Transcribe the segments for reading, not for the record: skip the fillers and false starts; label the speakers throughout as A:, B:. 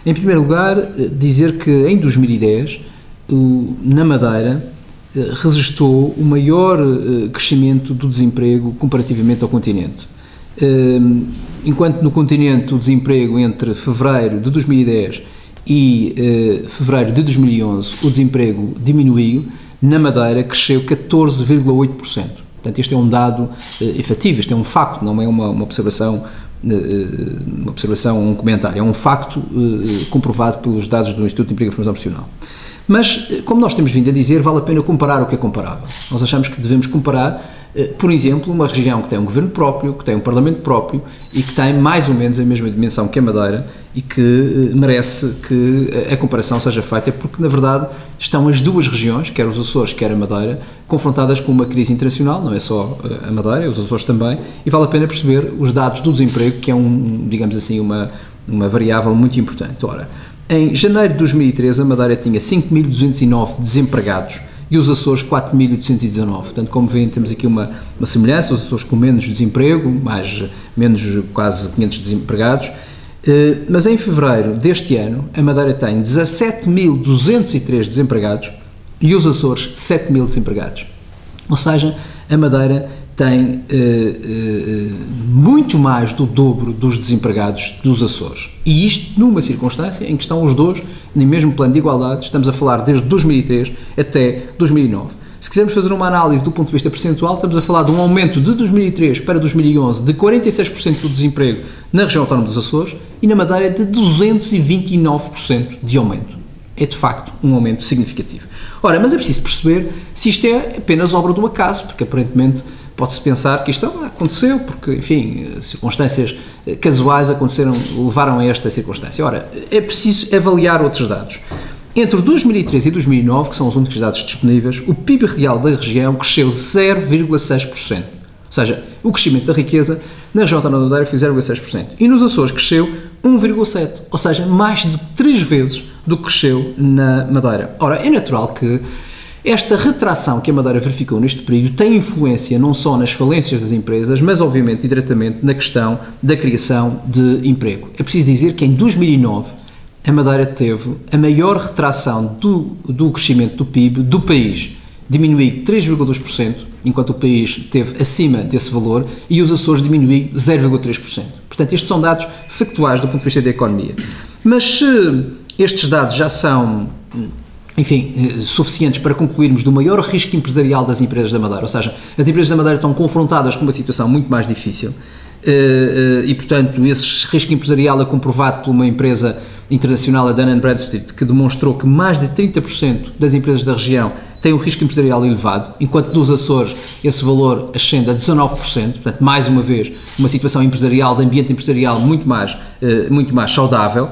A: Em primeiro lugar, dizer que em 2010, na Madeira, registrou o maior crescimento do desemprego comparativamente ao continente. Enquanto no continente o desemprego entre fevereiro de 2010 e fevereiro de 2011 o desemprego diminuiu, na Madeira cresceu 14,8%. Portanto, este é um dado efetivo, este é um facto, não é uma observação, um comentário, é um facto comprovado pelos dados do Instituto de Emprego e Formação Profissional. Mas, como nós temos vindo a dizer, vale a pena comparar o que é comparável. Nós achamos que devemos comparar, por exemplo, uma região que tem um governo próprio, que tem um parlamento próprio e que tem mais ou menos a mesma dimensão que a Madeira e que merece que a comparação seja feita, porque, na verdade, estão as duas regiões, quer os Açores, quer a Madeira, confrontadas com uma crise internacional, não é só a Madeira, os Açores também, e vale a pena perceber os dados do desemprego, que é digamos assim, uma variável muito importante. Ora, em janeiro de 2013, a Madeira tinha 5.209 desempregados e os Açores 4.819. Portanto, como veem, temos aqui uma semelhança, os Açores com menos desemprego, menos quase 500 desempregados. Mas em fevereiro deste ano, a Madeira tem 17.203 desempregados e os Açores 7.000 desempregados. Ou seja, a Madeira tem muito mais do dobro dos desempregados dos Açores. E isto numa circunstância em que estão os dois no mesmo plano de igualdade, estamos a falar desde 2003 até 2009. Se quisermos fazer uma análise do ponto de vista percentual, estamos a falar de um aumento de 2003 para 2011 de 46% do desemprego na região autónoma dos Açores e na Madeira de 229% de aumento. É de facto um aumento significativo. Ora, mas é preciso perceber se isto é apenas obra do acaso, porque aparentemente pode-se pensar que isto aconteceu porque, enfim, circunstâncias casuais levaram a esta circunstância. Ora, é preciso avaliar outros dados. Entre 2013 e 2009, que são os únicos dados disponíveis, o PIB real da região cresceu 0,6%. Ou seja, o crescimento da riqueza na região autónoma da Madeira foi 0,6%. E nos Açores cresceu 1,7%. Ou seja, mais de 3 vezes do que cresceu na Madeira. Ora, é natural que esta retração que a Madeira verificou neste período tem influência não só nas falências das empresas, mas obviamente e diretamente na questão da criação de emprego. É preciso dizer que em 2009 a Madeira teve a maior retração do crescimento do PIB do país. Diminuiu 3,2%, enquanto o país esteve acima desse valor, e os Açores diminuiu 0,3%. Portanto, estes são dados factuais do ponto de vista da economia. Mas se estes dados já são, enfim, suficientes para concluirmos do maior risco empresarial das empresas da Madeira, ou seja, as empresas da Madeira estão confrontadas com uma situação muito mais difícil e, portanto, esse risco empresarial é comprovado por uma empresa internacional, a Dun & Bradstreet, que demonstrou que mais de 30% das empresas da região têm um risco empresarial elevado, enquanto nos Açores esse valor ascende a 19%, portanto, mais uma vez, uma situação empresarial, de ambiente empresarial muito mais saudável.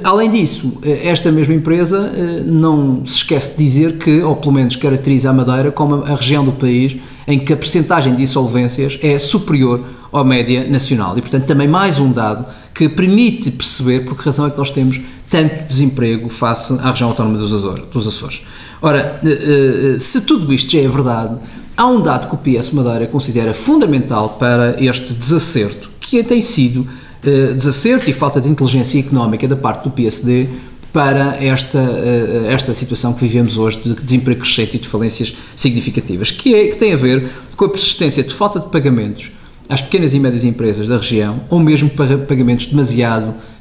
A: Além disso, esta mesma empresa não se esquece de dizer que, ou pelo menos caracteriza a Madeira como a região do país em que a percentagem de insolvências é superior à média nacional e, portanto, também mais um dado que permite perceber por que razão é que nós temos tanto desemprego face à região autónoma dos Açores. Ora, se tudo isto já é verdade, há um dado que o PS Madeira considera fundamental para este desacerto, que tem sido desacerto e falta de inteligência económica da parte do PSD para esta situação que vivemos hoje de desemprego crescente e de falências significativas, que tem a ver com a persistência de falta de pagamentos às pequenas e médias empresas da região, ou mesmo para pagamentos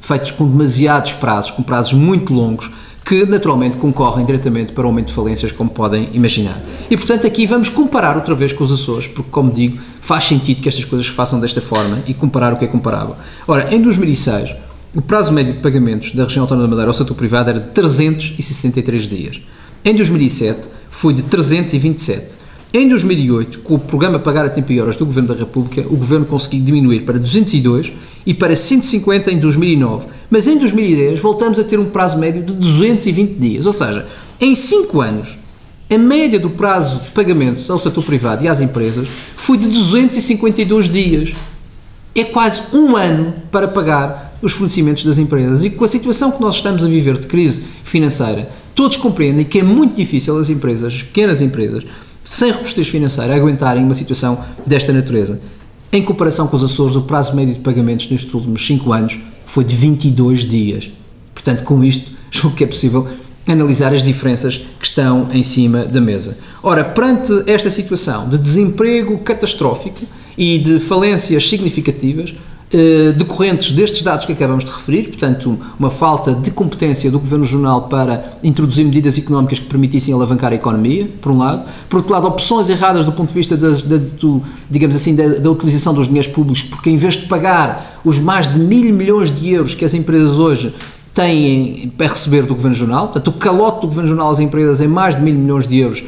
A: feitos com demasiados prazos, com prazos muito longos, que naturalmente concorrem diretamente para o aumento de falências, como podem imaginar. E, portanto, aqui vamos comparar outra vez com os Açores, porque, como digo, faz sentido que estas coisas se façam desta forma e comparar o que é comparável. Ora, em 2006, o prazo médio de pagamentos da região autónoma da Madeira ao setor privado era de 363 dias. Em 2007, foi de 327. Em 2008, com o programa Pagar a Tempo e Horas do Governo da República, o Governo conseguiu diminuir para 202 e para 150 em 2009. Mas em 2010 voltamos a ter um prazo médio de 220 dias. Ou seja, em 5 anos, a média do prazo de pagamentos ao setor privado e às empresas foi de 252 dias. É quase um ano para pagar os fornecimentos das empresas. E com a situação que nós estamos a viver de crise financeira, todos compreendem que é muito difícil as empresas, as pequenas empresas, sem robustez financeira, aguentarem uma situação desta natureza. Em comparação com os Açores, o prazo médio de pagamentos nestes últimos 5 anos foi de 22 dias. portanto, com isto, julgo que é possível analisar as diferenças que estão em cima da mesa. Ora, perante esta situação de desemprego catastrófico e de falências significativas, decorrentes destes dados que acabamos de referir, portanto, uma falta de competência do Governo Regional para introduzir medidas económicas que permitissem alavancar a economia, por um lado. Por outro lado, opções erradas do ponto de vista digamos assim, da utilização dos dinheiros públicos, porque em vez de pagar os mais de 1.000 milhões de euros que as empresas hoje têm para receber do Governo Regional, portanto, o calote do Governo Regional às empresas é mais de 1.000 milhões de euros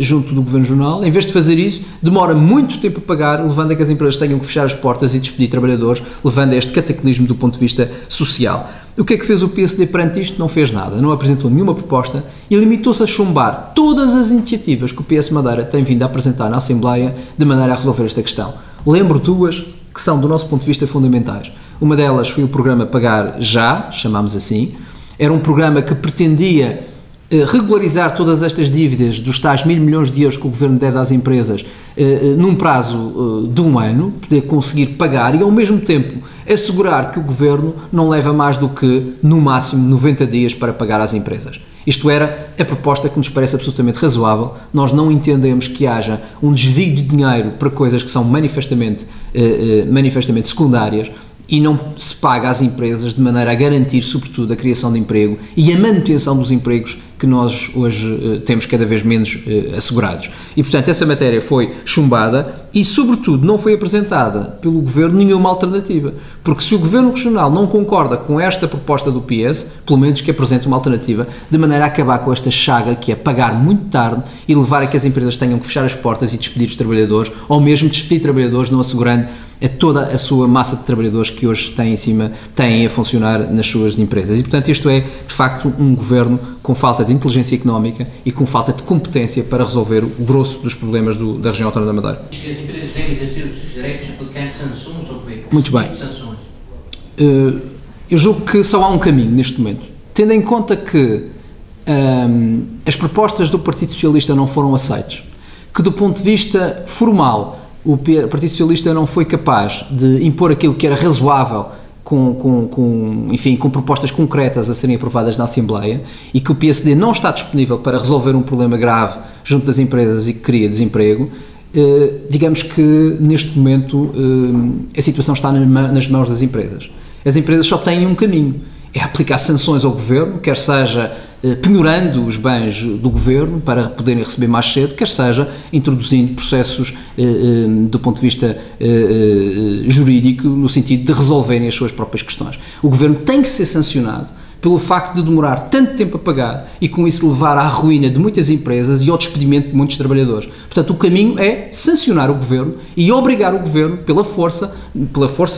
A: junto do Governo Regional. Em vez de fazer isso, demora muito tempo a pagar, levando a que as empresas tenham que fechar as portas e despedir trabalhadores, levando a este cataclismo do ponto de vista social. O que é que fez o PSD perante isto? Não fez nada, não apresentou nenhuma proposta e limitou-se a chumbar todas as iniciativas que o PS Madeira tem vindo a apresentar na Assembleia de maneira a resolver esta questão. Lembro duas que são, do nosso ponto de vista, fundamentais. Uma delas foi o programa Pagar Já, chamámos assim. Era um programa que pretendia regularizar todas estas dívidas dos tais 1.000 milhões de euros que o Governo deve às empresas num prazo de um ano, poder conseguir pagar e, ao mesmo tempo, assegurar que o Governo não leva mais do que, no máximo, 90 dias para pagar às empresas. Isto era a proposta que nos parece absolutamente razoável. Nós não entendemos que haja um desvio de dinheiro para coisas que são manifestamente secundárias e não se paga às empresas de maneira a garantir, sobretudo, a criação de emprego e a manutenção dos empregos que nós hoje temos cada vez menos assegurados. E, portanto, essa matéria foi chumbada e, sobretudo, não foi apresentada pelo Governo nenhuma alternativa. Porque se o Governo Regional não concorda com esta proposta do PS, pelo menos que apresente uma alternativa, de maneira a acabar com esta chaga que é pagar muito tarde e levar a que as empresas tenham que fechar as portas e despedir os trabalhadores, ou mesmo despedir trabalhadores não assegurando a toda a sua massa de trabalhadores que hoje têm a funcionar nas suas empresas. E, portanto, isto é, de facto, um Governo com falta de inteligência económica e com falta de competência para resolver o grosso dos problemas da região autónoma da Madeira.
B: As empresas devem exercer os seus direitos aplicando sanções ou governo?
A: Muito bem. Eu julgo que só há um caminho neste momento. Tendo em conta que as propostas do Partido Socialista não foram aceitas, que do ponto de vista formal o Partido Socialista não foi capaz de impor aquilo que era razoável com propostas concretas a serem aprovadas na Assembleia e que o PSD não está disponível para resolver um problema grave junto das empresas e que cria desemprego, digamos que neste momento a situação está nas mãos das empresas. As empresas só têm um caminho, é aplicar sanções ao Governo, quer seja penhorando os bens do Governo para poderem receber mais cedo, quer seja introduzindo processos do ponto de vista jurídico, no sentido de resolverem as suas próprias questões. O Governo tem que ser sancionado pelo facto de demorar tanto tempo a pagar e com isso levar à ruína de muitas empresas e ao despedimento de muitos trabalhadores. Portanto, o caminho é sancionar o Governo e obrigar o Governo, pela força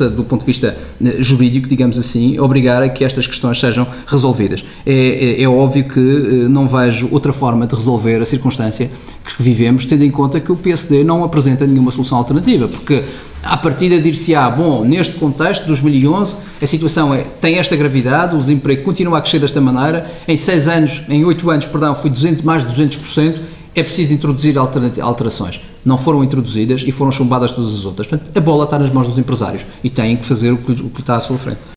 A: do ponto de vista jurídico, digamos assim, obrigar a que estas questões sejam resolvidas. É óbvio que não vejo outra forma de resolver a circunstância que vivemos, tendo em conta que o PSD não apresenta nenhuma solução alternativa, porque à partida dir-se-á, bom, neste contexto de 2011, a situação tem esta gravidade, o desemprego continua a crescer desta maneira, em 8 anos, foi mais de 200%, é preciso introduzir alterações. Não foram introduzidas e foram chumbadas todas as outras. Portanto, a bola está nas mãos dos empresários e têm que fazer o que está à sua frente.